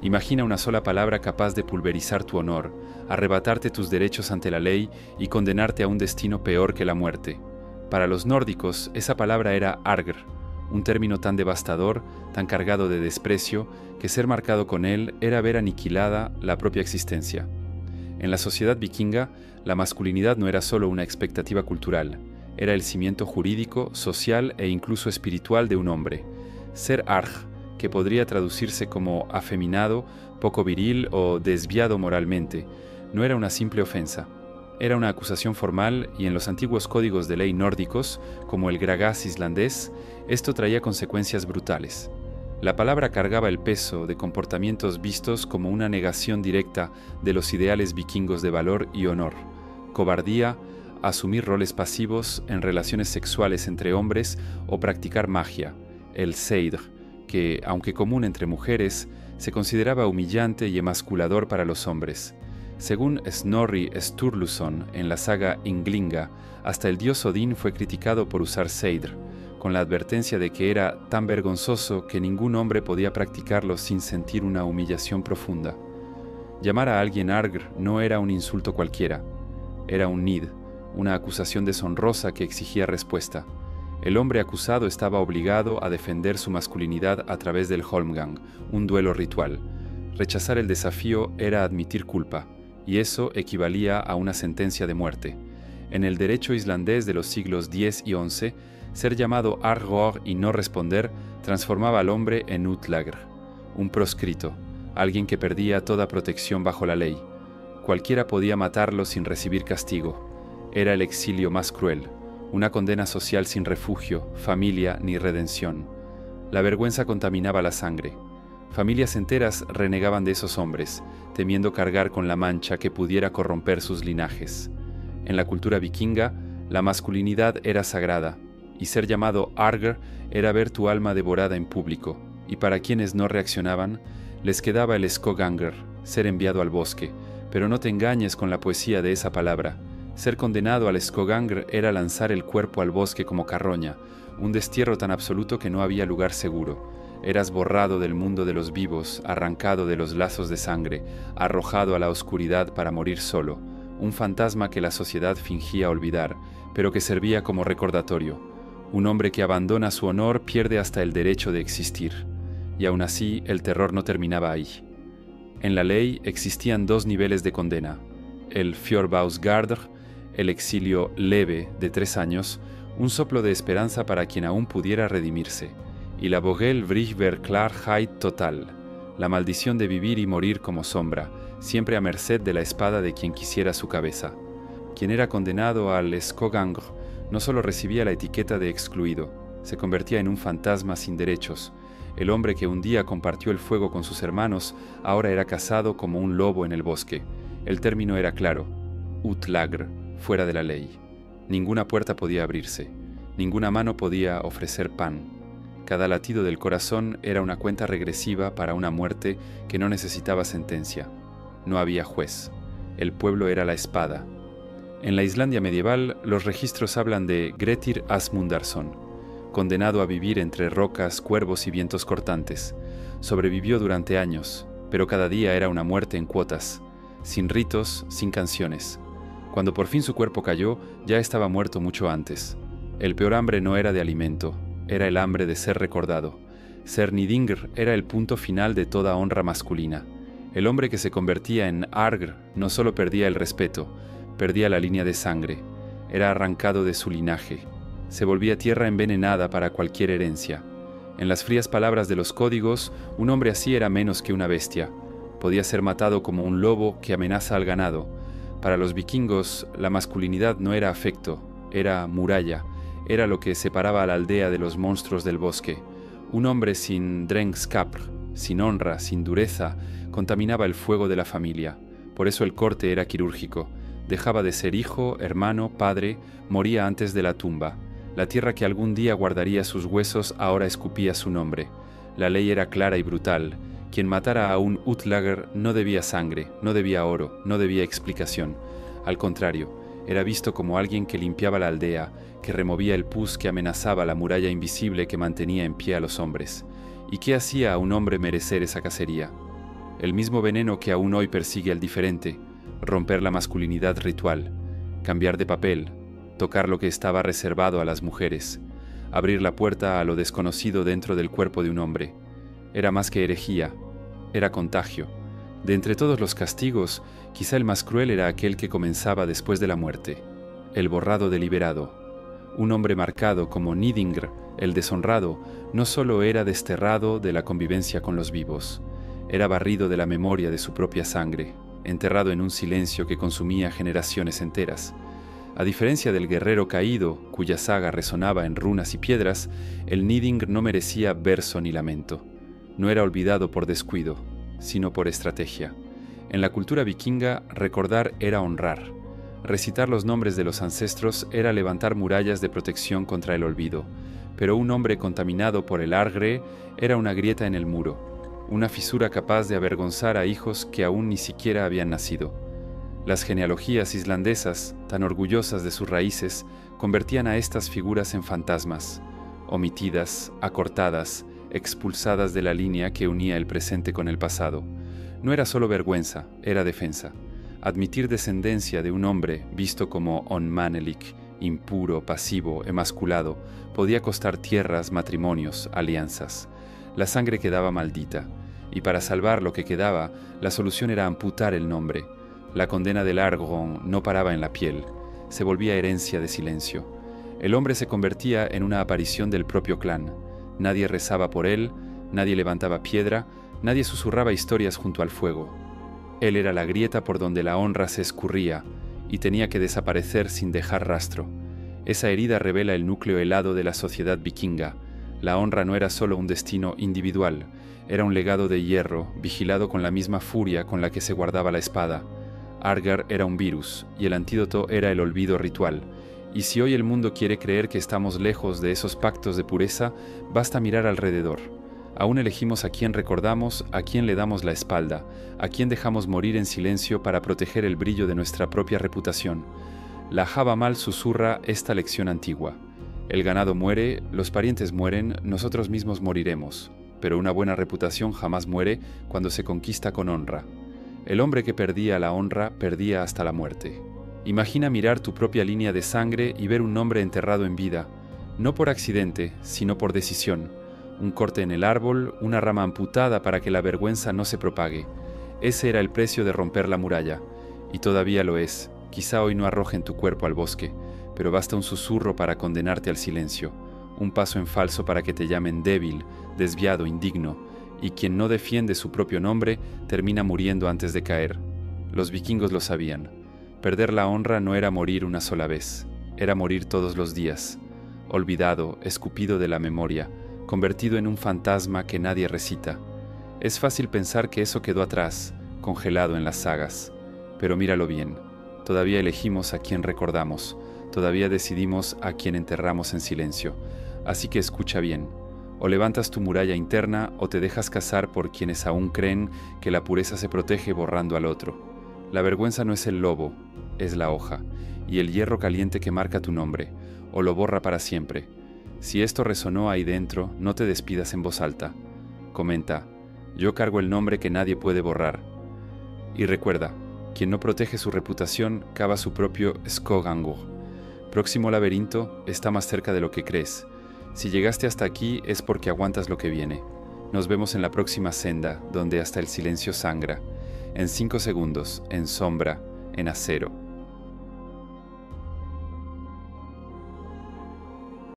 Imagina una sola palabra capaz de pulverizar tu honor, arrebatarte tus derechos ante la ley y condenarte a un destino peor que la muerte. Para los nórdicos, esa palabra era argr, un término tan devastador, tan cargado de desprecio, que ser marcado con él era ver aniquilada la propia existencia. En la sociedad vikinga, la masculinidad no era solo una expectativa cultural, era el cimiento jurídico, social e incluso espiritual de un hombre. Ser arg, que podría traducirse como afeminado, poco viril o desviado moralmente, no era una simple ofensa. Era una acusación formal y en los antiguos códigos de ley nórdicos, como el Gragas islandés, esto traía consecuencias brutales. La palabra cargaba el peso de comportamientos vistos como una negación directa de los ideales vikingos de valor y honor, cobardía, asumir roles pasivos en relaciones sexuales entre hombres o practicar magia, el seidr, que, aunque común entre mujeres, se consideraba humillante y emasculador para los hombres. Según Snorri Sturluson en la saga Ynglinga, hasta el dios Odín fue criticado por usar seidr, con la advertencia de que era tan vergonzoso que ningún hombre podía practicarlo sin sentir una humillación profunda. Llamar a alguien argr no era un insulto cualquiera, era un nid, una acusación deshonrosa que exigía respuesta. El hombre acusado estaba obligado a defender su masculinidad a través del Holmgang, un duelo ritual. Rechazar el desafío era admitir culpa, y eso equivalía a una sentencia de muerte. En el derecho islandés de los siglos X y XI, ser llamado argor y no responder transformaba al hombre en utlagr, un proscrito, alguien que perdía toda protección bajo la ley. Cualquiera podía matarlo sin recibir castigo. Era el exilio más cruel. Una condena social sin refugio, familia ni redención. La vergüenza contaminaba la sangre. Familias enteras renegaban de esos hombres, temiendo cargar con la mancha que pudiera corromper sus linajes. En la cultura vikinga, la masculinidad era sagrada, y ser llamado argr era ver tu alma devorada en público, y para quienes no reaccionaban, les quedaba el skogangr, ser enviado al bosque, pero no te engañes con la poesía de esa palabra. Ser condenado al skogangr era lanzar el cuerpo al bosque como carroña, un destierro tan absoluto que no había lugar seguro. Eras borrado del mundo de los vivos, arrancado de los lazos de sangre, arrojado a la oscuridad para morir solo, un fantasma que la sociedad fingía olvidar, pero que servía como recordatorio. Un hombre que abandona su honor pierde hasta el derecho de existir. Y aún así, el terror no terminaba ahí. En la ley existían dos niveles de condena: el Fjorbausgardr, el exilio leve de 3 años, un soplo de esperanza para quien aún pudiera redimirse, y la Vogelvrigverklarheit total, la maldición de vivir y morir como sombra, siempre a merced de la espada de quien quisiera su cabeza. Quien era condenado al skogangr no solo recibía la etiqueta de excluido, se convertía en un fantasma sin derechos. El hombre que un día compartió el fuego con sus hermanos, ahora era cazado como un lobo en el bosque. El término era claro: utlagr, fuera de la ley. Ninguna puerta podía abrirse, ninguna mano podía ofrecer pan. Cada latido del corazón era una cuenta regresiva para una muerte que no necesitaba sentencia. No había juez. El pueblo era la espada. En la Islandia medieval, los registros hablan de Grettir Asmundarsson, condenado a vivir entre rocas, cuervos y vientos cortantes. Sobrevivió durante años, pero cada día era una muerte en cuotas, sin ritos, sin canciones. Cuando por fin su cuerpo cayó, ya estaba muerto mucho antes. El peor hambre no era de alimento, era el hambre de ser recordado. Ser nidingr era el punto final de toda honra masculina. El hombre que se convertía en argr no solo perdía el respeto, perdía la línea de sangre, era arrancado de su linaje. Se volvía tierra envenenada para cualquier herencia. En las frías palabras de los códigos, un hombre así era menos que una bestia. Podía ser matado como un lobo que amenaza al ganado. Para los vikingos, la masculinidad no era afecto, era muralla, era lo que separaba a la aldea de los monstruos del bosque. Un hombre sin drengskapr, sin honra, sin dureza, contaminaba el fuego de la familia. Por eso el corte era quirúrgico. Dejaba de ser hijo, hermano, padre, moría antes de la tumba. La tierra que algún día guardaría sus huesos ahora escupía su nombre. La ley era clara y brutal. Quien matara a un utlagr no debía sangre, no debía oro, no debía explicación. Al contrario, era visto como alguien que limpiaba la aldea, que removía el pus que amenazaba la muralla invisible que mantenía en pie a los hombres. ¿Y qué hacía a un hombre merecer esa cacería? el mismo veneno que aún hoy persigue al diferente, romper la masculinidad ritual, cambiar de papel, tocar lo que estaba reservado a las mujeres, abrir la puerta a lo desconocido dentro del cuerpo de un hombre. Era más que herejía, era contagio. De entre todos los castigos, quizá el más cruel era aquel que comenzaba después de la muerte, el borrado deliberado. Un hombre marcado como Nidingr, el deshonrado, no solo era desterrado de la convivencia con los vivos, era barrido de la memoria de su propia sangre, enterrado en un silencio que consumía generaciones enteras. A diferencia del guerrero caído, cuya saga resonaba en runas y piedras, el Nidingr no merecía verso ni lamento. No era olvidado por descuido, sino por estrategia. En la cultura vikinga, recordar era honrar. Recitar los nombres de los ancestros era levantar murallas de protección contra el olvido, pero un hombre contaminado por el Argre era una grieta en el muro, una fisura capaz de avergonzar a hijos que aún ni siquiera habían nacido. Las genealogías islandesas, tan orgullosas de sus raíces, convertían a estas figuras en fantasmas, omitidas, acortadas, expulsadas de la línea que unía el presente con el pasado. No era solo vergüenza, era defensa. Admitir descendencia de un hombre visto como onmanelik, impuro, pasivo, emasculado, podía costar tierras, matrimonios, alianzas. La sangre quedaba maldita, y para salvar lo que quedaba, la solución era amputar el nombre. La condena del Argon no paraba en la piel, se volvía herencia de silencio. El hombre se convertía en una aparición del propio clan. Nadie rezaba por él, nadie levantaba piedra, nadie susurraba historias junto al fuego. Él era la grieta por donde la honra se escurría y tenía que desaparecer sin dejar rastro. Esa herida revela el núcleo helado de la sociedad vikinga. La honra no era solo un destino individual, era un legado de hierro, vigilado con la misma furia con la que se guardaba la espada. Argar era un virus, y el antídoto era el olvido ritual. Y si hoy el mundo quiere creer que estamos lejos de esos pactos de pureza, basta mirar alrededor. Aún elegimos a quién recordamos, a quién le damos la espalda, a quién dejamos morir en silencio para proteger el brillo de nuestra propia reputación. La Javamal susurra esta lección antigua. El ganado muere, los parientes mueren, nosotros mismos moriremos. Pero una buena reputación jamás muere cuando se conquista con honra. El hombre que perdía la honra perdía hasta la muerte. Imagina mirar tu propia línea de sangre y ver un nombre enterrado en vida, no por accidente, sino por decisión. Un corte en el árbol, una rama amputada para que la vergüenza no se propague. Ese era el precio de romper la muralla, y todavía lo es. Quizá hoy no arrojen tu cuerpo al bosque, pero basta un susurro para condenarte al silencio, un paso en falso para que te llamen débil, desviado, indigno, y quien no defiende su propio nombre termina muriendo antes de caer. Los vikingos lo sabían. Perder la honra no era morir una sola vez, era morir todos los días, olvidado, escupido de la memoria, convertido en un fantasma que nadie recita. Es fácil pensar que eso quedó atrás, congelado en las sagas, pero míralo bien, todavía elegimos a quién recordamos, todavía decidimos a quién enterramos en silencio, así que escucha bien. O levantas tu muralla interna o te dejas cazar por quienes aún creen que la pureza se protege borrando al otro. La vergüenza no es el lobo, es la hoja, y el hierro caliente que marca tu nombre, o lo borra para siempre. Si esto resonó ahí dentro, no te despidas en voz alta. Comenta, yo cargo el nombre que nadie puede borrar. Y recuerda, quien no protege su reputación cava su propio Skogangur. Próximo laberinto está más cerca de lo que crees. Si llegaste hasta aquí es porque aguantas lo que viene. Nos vemos en la próxima senda, donde hasta el silencio sangra. En 5 segundos, en sombra, en acero.